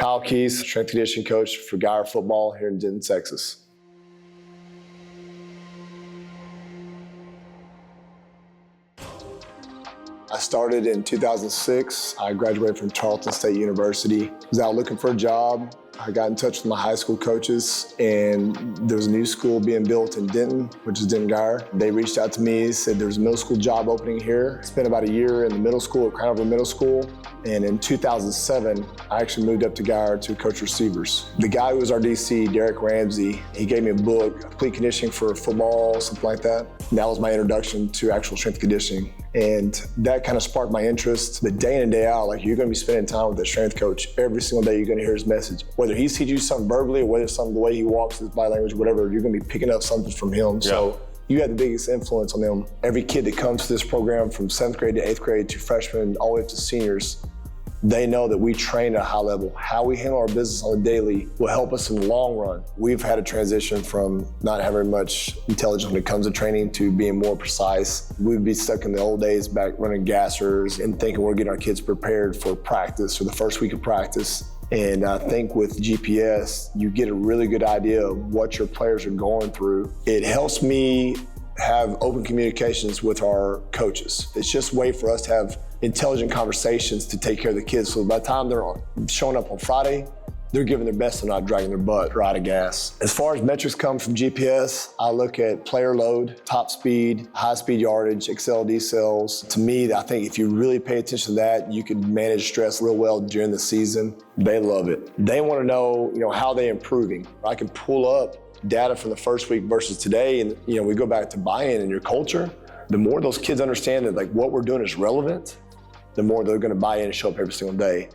Kyle Keese, strength and conditioning coach for Guyer football here in Denton, Texas. I started in 2006. I graduated from Charleston State University. I was out looking for a job. I got in touch with my high school coaches, and there was a new school being built in Denton, which is Denton Guyer. They reached out to me, said there's a middle school job opening here. Spent about a year in the middle school at Crownover Middle School. And in 2007, I actually moved up to Guyer to coach receivers. The guy who was our DC, Derek Ramsey, he gave me a book, Complete Conditioning for Football, something like that. And that was my introduction to actual strength conditioning. And that kind of sparked my interest. But day in and day out, like, you're gonna be spending time with the strength coach. Every single day you're gonna hear his message. Whether he's teaching you something verbally or whether it's something the way he walks, his body language, whatever, you're gonna be picking up something from him. Yeah. So you have the biggest influence on them. Every kid that comes to this program from 7th grade to 8th grade to freshmen all the way up to seniors, they know that we train at a high level. How we handle our business on a daily will help us in the long run. We've had a transition from not having much intelligence when it comes to training to being more precise. We'd be stuck in the old days back running gassers and thinking we're getting our kids prepared for practice or the first week of practice. And I think with GPS, you get a really good idea of what your players are going through. It helps me have open communications with our coaches. It's just a way for us to have intelligent conversations to take care of the kids. So by the time they're showing up on Friday, they're giving their best and not dragging their butt or out of gas. As far as metrics come from GPS, I look at player load, top speed, high speed yardage, excel, decels. To me, I think if you really pay attention to that, you can manage stress real well during the season. They love it. They want to know, how they're improving. I can pull up data from the first week versus today, and we go back to buy-in in your culture. The more those kids understand that what we're doing is relevant, the more they're going to buy in and show up every single day.